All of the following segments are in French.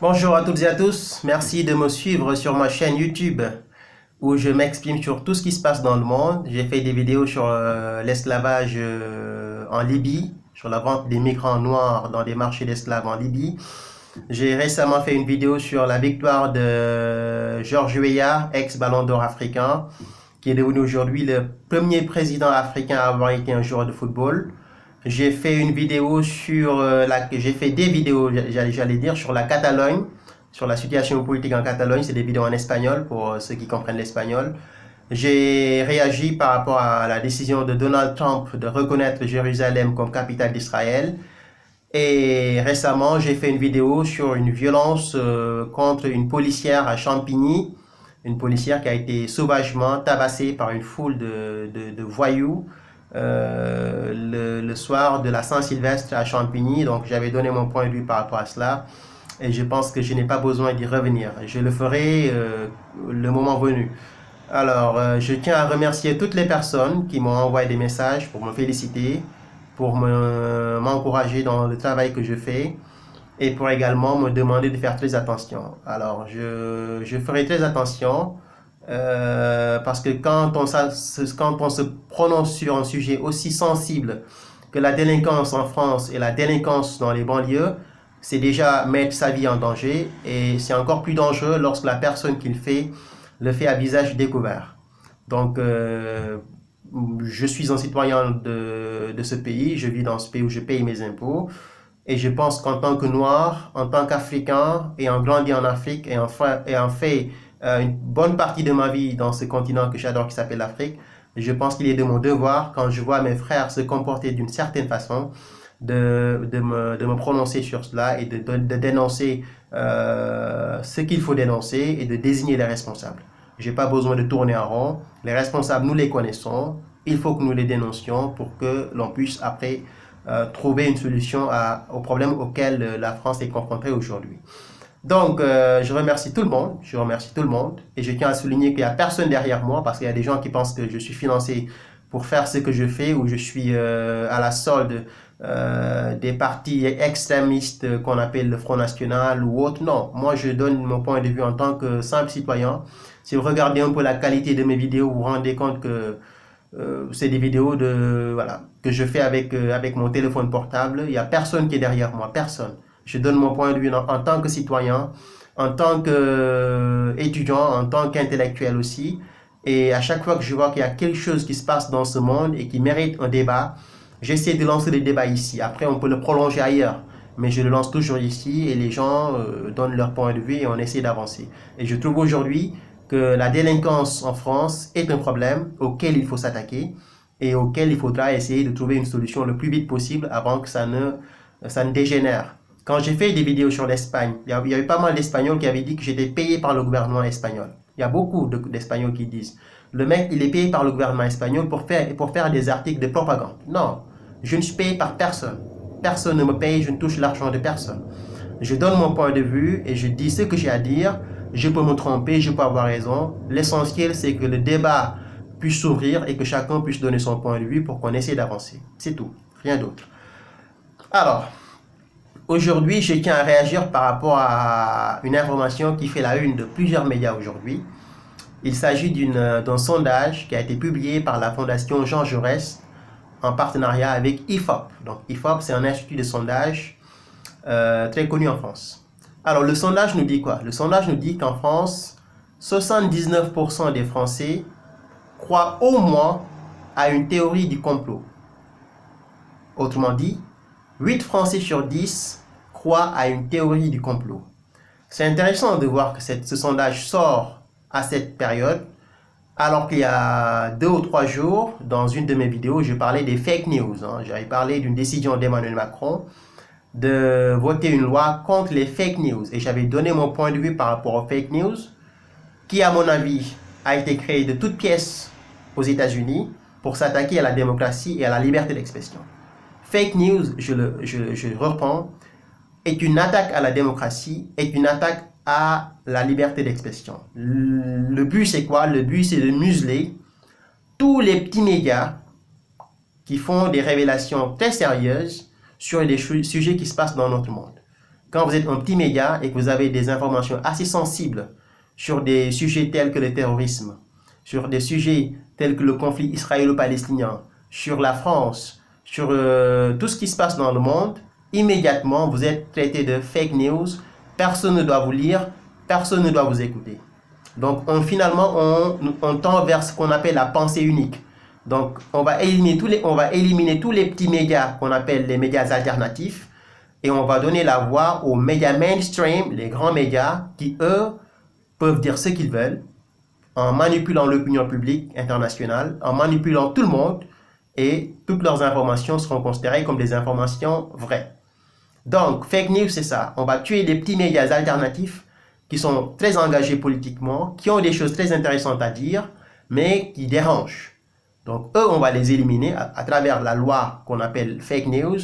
Bonjour à toutes et à tous, merci de me suivre sur ma chaîne YouTube où je m'exprime sur tout ce qui se passe dans le monde. J'ai fait des vidéos sur l'esclavage en Libye, sur la vente des migrants noirs dans des marchés d'esclaves en Libye. J'ai récemment fait une vidéo sur la victoire de Georges Weah, ex-ballon d'or africain, qui est devenu aujourd'hui le premier président africain à avoir été un joueur de football. J'ai fait une vidéo sur j'ai fait des vidéos, j'allais dire, sur la Catalogne, sur la situation politique en Catalogne. C'est des vidéos en espagnol pour ceux qui comprennent l'espagnol. J'ai réagi par rapport à la décision de Donald Trump de reconnaître Jérusalem comme capitale d'Israël. Et récemment, j'ai fait une vidéo sur une violence contre une policière à Champigny, une policière qui a été sauvagement tabassée par une foule de voyous le soir de la Saint-Sylvestre à Champigny. Donc j'avais donné mon point de vue par rapport à cela et je pense que je n'ai pas besoin d'y revenir. Je le ferai le moment venu. Alors je tiens à remercier toutes les personnes qui m'ont envoyé des messages pour me féliciter, pour m'encourager dans le travail que je fais et pour également me demander de faire très attention. Alors je ferai très attention parce que quand on se prononce sur un sujet aussi sensible que la délinquance en France et la délinquance dans les banlieues, c'est déjà mettre sa vie en danger et c'est encore plus dangereux lorsque la personne qui le fait à visage découvert. Donc, je suis un citoyen de ce pays, je vis dans ce pays où je paye mes impôts et je pense qu'en tant que Noir, en tant qu'Africain, ayant grandi en Afrique et en fait une bonne partie de ma vie dans ce continent que j'adore qui s'appelle l'Afrique, je pense qu'il est de mon devoir, quand je vois mes frères se comporter d'une certaine façon, de me prononcer sur cela et de dénoncer ce qu'il faut dénoncer et de désigner les responsables. Je n'ai pas besoin de tourner en rond. Les responsables, nous les connaissons. Il faut que nous les dénoncions pour que l'on puisse après trouver une solution aux problèmes auxquels la France est confrontée aujourd'hui. Donc, je remercie tout le monde, et je tiens à souligner qu'il n'y a personne derrière moi parce qu'il y a des gens qui pensent que je suis financé pour faire ce que je fais ou je suis à la solde des partis extrémistes qu'on appelle le Front National ou autre. Non, moi je donne mon point de vue en tant que simple citoyen. Si vous regardez un peu la qualité de mes vidéos, vous vous rendez compte que c'est des vidéos que je fais avec mon téléphone portable. Il n'y a personne qui est derrière moi, personne. Je donne mon point de vue en tant que citoyen, en tant qu'étudiant, en tant qu'intellectuel aussi. Et à chaque fois que je vois qu'il y a quelque chose qui se passe dans ce monde et qui mérite un débat, j'essaie de lancer le débat ici. Après, on peut le prolonger ailleurs. Mais je le lance toujours ici et les gens donnent leur point de vue et on essaie d'avancer. Et je trouve aujourd'hui que la délinquance en France est un problème auquel il faut s'attaquer et auquel il faudra essayer de trouver une solution le plus vite possible avant que ça ne dégénère. Quand j'ai fait des vidéos sur l'Espagne, il y avait pas mal d'Espagnols qui avaient dit que j'étais payé par le gouvernement espagnol. Il y a beaucoup d'Espagnols qui disent, le mec, il est payé par le gouvernement espagnol pour faire des articles de propagande. Non, je ne suis payé par personne. Personne ne me paye, je ne touche l'argent de personne. Je donne mon point de vue et je dis ce que j'ai à dire. Je peux me tromper, je peux avoir raison. L'essentiel, c'est que le débat puisse s'ouvrir et que chacun puisse donner son point de vue pour qu'on essaie d'avancer. C'est tout, rien d'autre. Alors, aujourd'hui, je tiens à réagir par rapport à une information qui fait la une de plusieurs médias aujourd'hui. Il s'agit d'un sondage qui a été publié par la Fondation Jean Jaurès en partenariat avec IFOP. Donc IFOP, c'est un institut de sondage très connu en France. Alors le sondage nous dit quoi? Le sondage nous dit qu'en France, 79% des Français croient au moins à une théorie du complot. Autrement dit, 8 Français sur 10 croient à une théorie du complot. C'est intéressant de voir que ce sondage sort à cette période, alors qu'il y a 2 ou 3 jours, dans une de mes vidéos, je parlais des fake news. J'avais parlé d'une décision d'Emmanuel Macron de voter une loi contre les fake news. Et j'avais donné mon point de vue par rapport aux fake news, qui à mon avis a été créé de toutes pièces aux États-Unis pour s'attaquer à la démocratie et à la liberté d'expression. Fake news, je reprends, est une attaque à la démocratie, est une attaque à la liberté d'expression. Le but, c'est quoi? Le but, c'est de museler tous les petits médias qui font des révélations très sérieuses sur les sujets qui se passent dans notre monde. quand vous êtes un petit média et que vous avez des informations assez sensibles sur des sujets tels que le terrorisme, sur des sujets tels que le conflit israélo-palestinien, sur la France, sur tout ce qui se passe dans le monde, immédiatement vous êtes traité de fake news, personne ne doit vous lire, personne ne doit vous écouter. Donc finalement on tend vers ce qu'on appelle la pensée unique. Donc on va éliminer tous les petits médias qu'on appelle les médias alternatifs et on va donner la voix aux médias mainstream, les grands médias qui eux peuvent dire ce qu'ils veulent en manipulant l'opinion publique internationale, en manipulant tout le monde, et toutes leurs informations seront considérées comme des informations vraies. Donc, fake news, c'est ça. On va tuer des petits médias alternatifs qui sont très engagés politiquement, qui ont des choses très intéressantes à dire, mais qui dérangent. Donc, eux, on va les éliminer à travers la loi qu'on appelle fake news,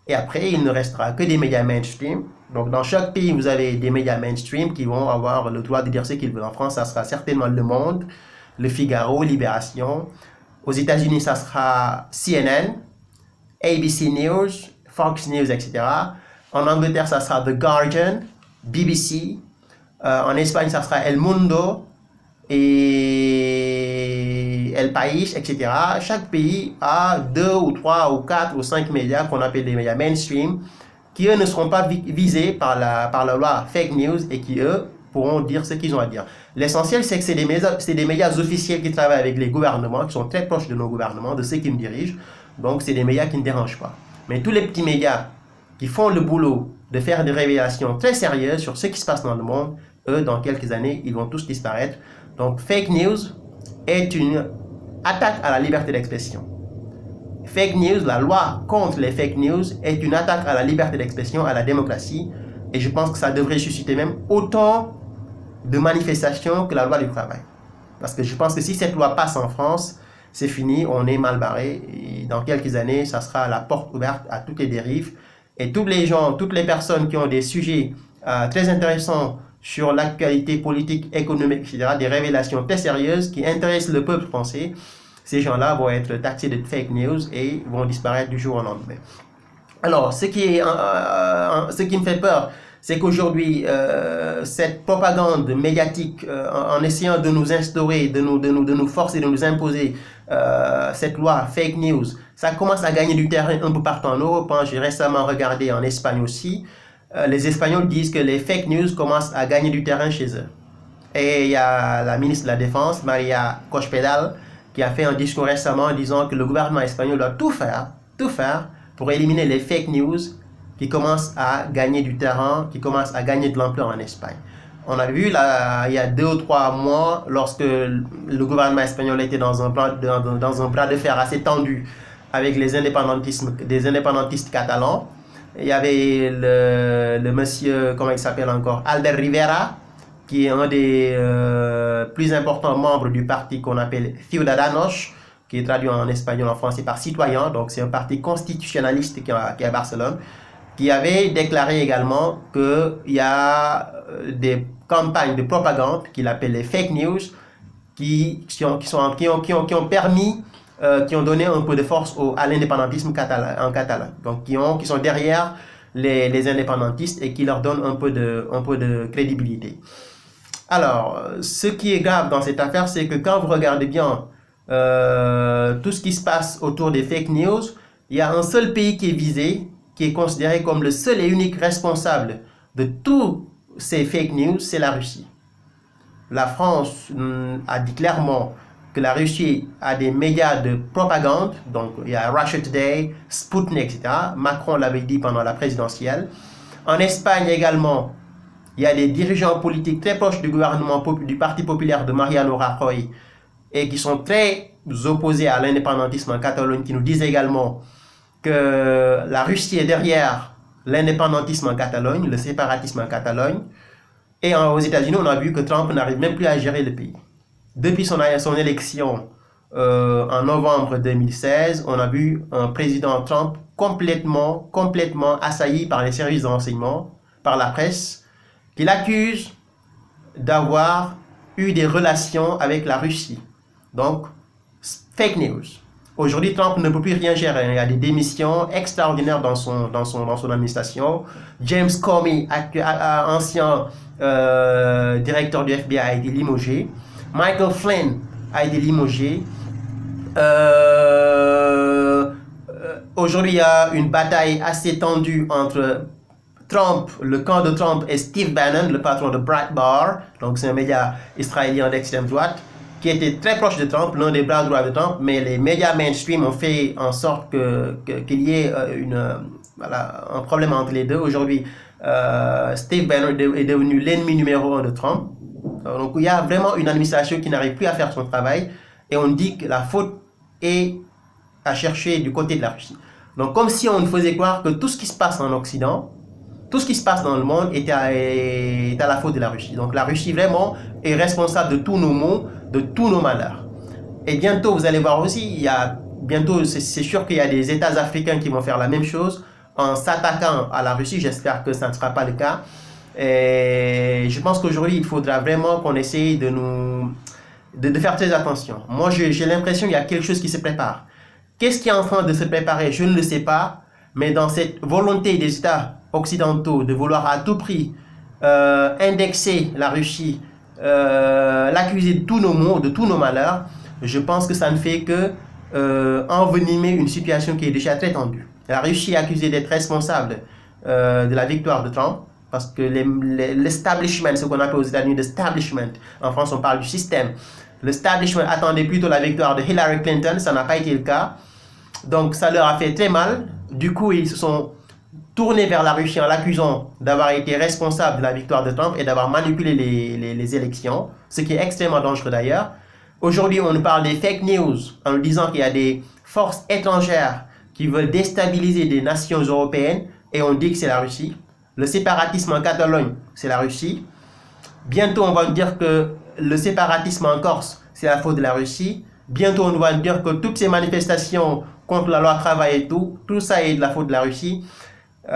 et après, il ne restera que des médias mainstream. Donc, dans chaque pays, vous avez des médias mainstream qui vont avoir le droit de dire ce qu'ils veulent. En France, ça sera certainement Le Monde, Le Figaro, Libération. Aux États-Unis, ça sera CNN, ABC News, Fox News, etc. En Angleterre, ça sera The Guardian, BBC. En Espagne, ça sera El Mundo et El País, etc. Chaque pays a 2 ou 3 ou 4 ou 5 médias qu'on appelle des médias mainstream qui, eux, ne seront pas visés par la loi fake news et qui, eux, pourront dire ce qu'ils ont à dire. L'essentiel, c'est que c'est des médias officiels qui travaillent avec les gouvernements, qui sont très proches de nos gouvernements, de ceux qui nous dirigent. Donc, c'est des médias qui ne dérangent pas. Mais tous les petits médias qui font le boulot de faire des révélations très sérieuses sur ce qui se passe dans le monde, eux, dans quelques années, ils vont tous disparaître. Donc, fake news est une attaque à la liberté d'expression. Fake news, la loi contre les fake news est une attaque à la liberté d'expression, à la démocratie. Et je pense que ça devrait susciter même autant de manifestations que la loi du travail. Parce que je pense que si cette loi passe en France, c'est fini, on est mal barré. Et dans quelques années, ça sera la porte ouverte à toutes les dérives. Et tous les gens, toutes les personnes qui ont des sujets très intéressants sur l'actualité politique, économique, etc., des révélations très sérieuses qui intéressent le peuple français, ces gens-là vont être taxés de fake news et vont disparaître du jour au lendemain. Alors, ce qui me fait peur, c'est qu'aujourd'hui, cette propagande médiatique, en essayant de nous instaurer, de nous forcer, de nous imposer cette loi fake news, ça commence à gagner du terrain un peu partout en Europe. J'ai récemment regardé en Espagne aussi. Les Espagnols disent que les fake news commencent à gagner du terrain chez eux. Et il y a la ministre de la Défense, Maria Cospedal, qui a fait un discours récemment en disant que le gouvernement espagnol doit tout faire pour éliminer les fake news qui commencent à gagner du terrain, qui commencent à gagner de l'ampleur en Espagne. On a vu là, il y a 2 ou 3 mois, lorsque le gouvernement espagnol était dans un bras de fer assez tendu avec des indépendantistes catalans. Il y avait le monsieur, comment il s'appelle encore, Albert Rivera, qui est un des plus importants membres du parti qu'on appelle Ciudadanos, qui est traduit en espagnol, en français par citoyen. Donc c'est un parti constitutionnaliste qui est à Barcelone, qui avait déclaré également qu'il y a des campagnes de propagande qu'il appelle les fake news qui ont donné un peu de force à l'indépendantisme en catalan. Donc qui sont derrière les indépendantistes et qui leur donnent un peu de crédibilité. Alors, ce qui est grave dans cette affaire, c'est que quand vous regardez bien tout ce qui se passe autour des fake news, il y a un seul pays qui est visé, qui est considéré comme le seul et unique responsable de tous ces fake news, c'est la Russie. La France a dit clairement que la Russie a des médias de propagande, donc il y a Russia Today, Sputnik, etc. Macron l'avait dit pendant la présidentielle. En Espagne également, il y a des dirigeants politiques très proches du gouvernement du Parti populaire de Mariano Rajoy et qui sont très opposés à l'indépendantisme en Catalogne, qui nous disent également que la Russie est derrière l'indépendantisme en Catalogne, le séparatisme en Catalogne. Et aux États-Unis, on a vu que Trump n'arrive même plus à gérer le pays. Depuis son élection en novembre 2016, on a vu un président Trump complètement assailli par les services de renseignement, par la presse, qui l'accuse d'avoir eu des relations avec la Russie. Donc, fake news. Aujourd'hui, Trump ne peut plus rien gérer. Il y a des démissions extraordinaires dans son administration. James Comey, ancien directeur du FBI, a été limogé. Michael Flynn a été limogé. Aujourd'hui, il y a une bataille assez tendue entre Trump, le camp de Trump, et Steve Bannon, le patron de Breitbart. Donc, c'est un média israélien d'extrême droite qui était très proche de Trump, l'un des bras droits de Trump, mais les médias mainstream ont fait en sorte qu'il y ait un problème entre les deux. Aujourd'hui, Steve Bannon est devenu l'ennemi numéro 1 de Trump. Donc, il y a vraiment une administration qui n'arrive plus à faire son travail et on dit que la faute est à chercher du côté de la Russie. Donc, comme si on nous faisait croire que tout ce qui se passe en Occident, tout ce qui se passe dans le monde est à la faute de la Russie. Donc la Russie vraiment est responsable de tous nos maux, de tous nos malheurs. Et bientôt, vous allez voir aussi, c'est sûr qu'il y a des États africains qui vont faire la même chose en s'attaquant à la Russie. J'espère que ça ne sera pas le cas. Et je pense qu'aujourd'hui, il faudra vraiment qu'on essaye de faire très attention. Moi, j'ai l'impression qu'il y a quelque chose qui se prépare. Qu'est-ce qui est en train de se préparer? Je ne le sais pas. Mais dans cette volonté des États occidentaux de vouloir à tout prix indexer la Russie, l'accuser de tous nos maux, de tous nos malheurs, je pense que ça ne fait que envenimer une situation qui est déjà très tendue. La Russie est accusée d'être responsable de la victoire de Trump, parce que l'establishment, ce qu'on appelle aux États-Unis l'establishment, en France on parle du système, l'establishment attendait plutôt la victoire de Hillary Clinton, ça n'a pas été le cas. Donc ça leur a fait très mal. Du coup, ils se sont tournés vers la Russie en l'accusant d'avoir été responsable de la victoire de Trump et d'avoir manipulé les élections, ce qui est extrêmement dangereux d'ailleurs. Aujourd'hui, on nous parle des fake news en nous disant qu'il y a des forces étrangères qui veulent déstabiliser des nations européennes et on dit que c'est la Russie. Le séparatisme en Catalogne, c'est la Russie. Bientôt, on va nous dire que le séparatisme en Corse, c'est la faute de la Russie. Bientôt, on va nous dire que toutes ces manifestations contre la loi travail et tout ça est de la faute de la Russie.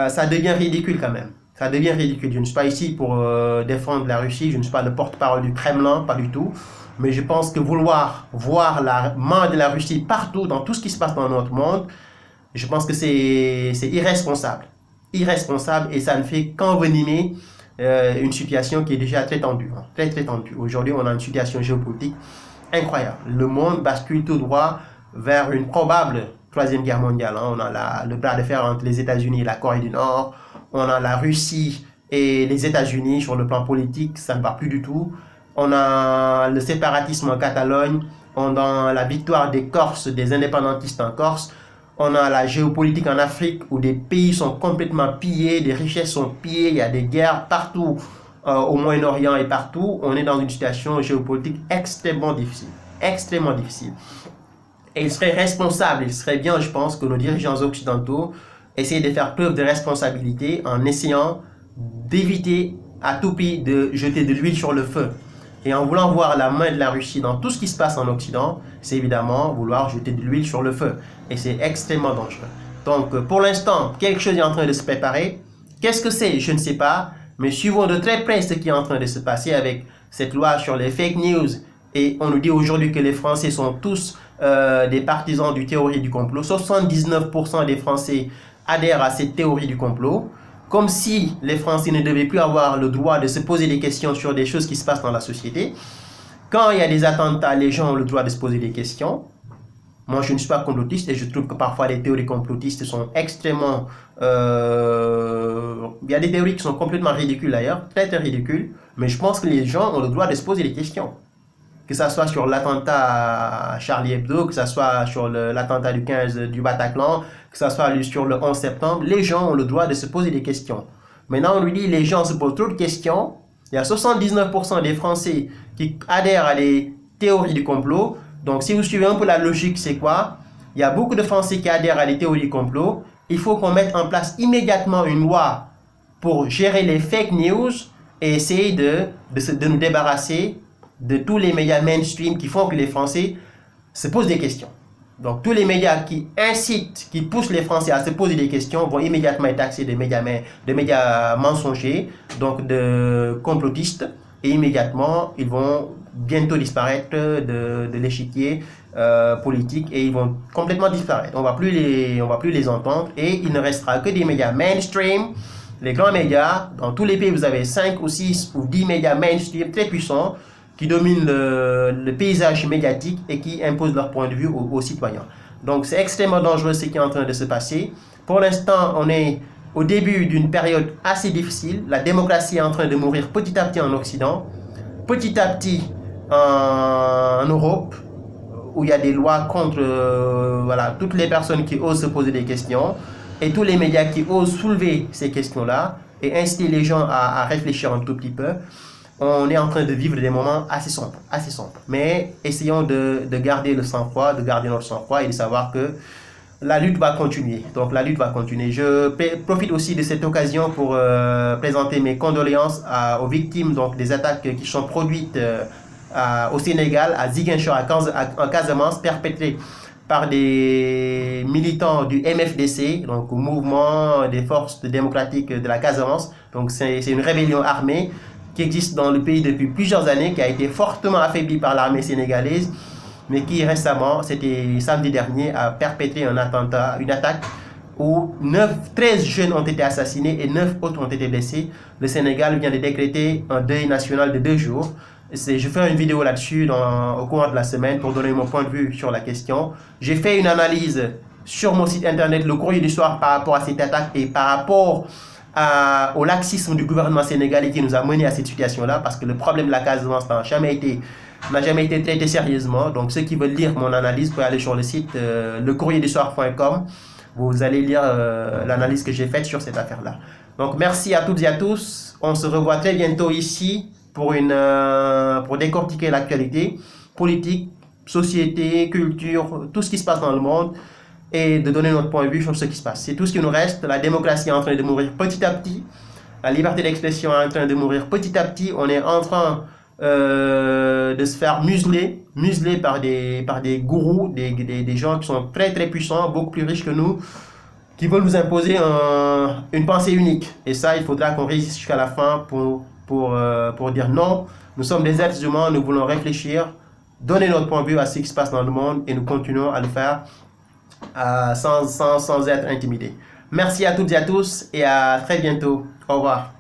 Ça devient ridicule quand même. Ça devient ridicule. Je ne suis pas ici pour défendre la Russie, je ne suis pas le porte-parole du Kremlin, pas du tout. Mais je pense que vouloir voir la main de la Russie partout, dans tout ce qui se passe dans notre monde, je pense que c'est irresponsable. Irresponsable et ça ne fait qu'envenimer une situation qui est déjà très tendue. Hein, très tendue. Aujourd'hui, on a une situation géopolitique incroyable. Le monde bascule tout droit vers une probable troisième guerre mondiale. Hein. On a le bras de fer entre les États-Unis et la Corée du Nord. On a la Russie et les États-Unis sur le plan politique. Ça ne va plus du tout. On a le séparatisme en Catalogne. On a la victoire des Corses, des indépendantistes en Corse. On a la géopolitique en Afrique où des pays sont complètement pillés, des richesses sont pillées, il y a des guerres partout au Moyen-Orient et partout. On est dans une situation géopolitique extrêmement difficile. Extrêmement difficile. Et il serait responsable, il serait bien, je pense, que nos dirigeants occidentaux essayent de faire preuve de responsabilité en essayant d'éviter à tout prix de jeter de l'huile sur le feu. Et en voulant voir la main de la Russie dans tout ce qui se passe en Occident, c'est évidemment vouloir jeter de l'huile sur le feu. Et c'est extrêmement dangereux. Donc, pour l'instant, quelque chose est en train de se préparer. Qu'est-ce que c'est? Je ne sais pas. Mais suivons de très près ce qui est en train de se passer avec cette loi sur les fake news. Et on nous dit aujourd'hui que les Français sont tous des partisans du théorie du complot. 79% des Français adhèrent à cette théorie du complot. Comme si les Français ne devaient plus avoir le droit de se poser des questions sur des choses qui se passent dans la société. Quand il y a des attentats, les gens ont le droit de se poser des questions. Moi, je ne suis pas complotiste et je trouve que parfois les théories complotistes sont extrêmement... il y a des théories qui sont complètement ridicules d'ailleurs, très ridicules. Mais je pense que les gens ont le droit de se poser des questions. Que ce soit sur l'attentat à Charlie Hebdo, que ce soit sur l'attentat du 15 du Bataclan, que ce soit sur le 11 septembre, les gens ont le droit de se poser des questions. Maintenant, on lui dit les gens se posent trop de questions. Il y a 79% des Français qui adhèrent à des théories du complot. Donc, si vous suivez un peu la logique, c'est quoi? Il y a beaucoup de Français qui adhèrent à des théories du complot. Il faut qu'on mette en place immédiatement une loi pour gérer les fake news et essayer de nous débarrasser de tous les médias mainstream qui font que les Français se posent des questions. Donc, tous les médias qui incitent, qui poussent les Français à se poser des questions vont immédiatement être taxés de médias mensongers, donc de complotistes. et immédiatement, ils vont bientôt disparaître de l'échiquier politique et ils vont complètement disparaître. On va plus les entendre et il ne restera que des médias mainstream, les grands médias. Dans tous les pays, vous avez 5 ou 6 ou 10 médias mainstream très puissants qui dominent le paysage médiatique et qui imposent leur point de vue aux citoyens. Donc c'est extrêmement dangereux ce qui est en train de se passer. Pour l'instant, on est au début d'une période assez difficile. La démocratie est en train de mourir petit à petit en Occident, petit à petit en Europe, où il y a des lois contre voilà, toutes les personnes qui osent se poser des questions et tous les médias qui osent soulever ces questions-là et inciter les gens à réfléchir un tout petit peu. On est en train de vivre des moments assez sombres. Mais essayons de garder le sang-froid, de garder notre sang-froid et de savoir que la lutte va continuer. Donc la lutte va continuer. Je profite aussi de cette occasion pour présenter mes condoléances aux victimes donc, des attaques qui sont produites au Sénégal, à Ziguinchor, en Casamance, perpétrées par des militants du MFDC, donc au mouvement des forces démocratiques de la Casamance. Donc c'est une rébellion armée qui existe dans le pays depuis plusieurs années, qui a été fortement affaiblie par l'armée sénégalaise, mais qui récemment, c'était samedi dernier, a perpétré un attentat, une attaque où 13 jeunes ont été assassinés et 9 autres ont été blessés. Le Sénégal vient de décréter un deuil national de 2 jours. Je ferai une vidéo là-dessus au cours de la semaine pour donner mon point de vue sur la question. J'ai fait une analyse sur mon site internet, Le Courrier du Soir, par rapport à cette attaque et par rapport au laxisme du gouvernement sénégalais qui nous a mené à cette situation-là, parce que le problème de la Casamance n'a jamais été traité sérieusement. Donc ceux qui veulent lire mon analyse peuvent aller sur le site lecourrierdusoir.com. Vous allez lire l'analyse que j'ai faite sur cette affaire-là. Donc merci à toutes et à tous. On se revoit très bientôt ici pour décortiquer l'actualité politique, société, culture, tout ce qui se passe dans le monde et de donner notre point de vue sur ce qui se passe. C'est tout ce qui nous reste. La démocratie est en train de mourir petit à petit. La liberté d'expression est en train de mourir petit à petit. On est en train de se faire museler par des gourous, des gens qui sont très très puissants, beaucoup plus riches que nous, qui veulent nous imposer une pensée unique. Et ça, il faudra qu'on résiste jusqu'à la fin pour dire non. Nous sommes des êtres humains, nous voulons réfléchir, donner notre point de vue à ce qui se passe dans le monde et nous continuons à le faire sans être intimidés. Merci à toutes et à tous et à très bientôt. Au revoir.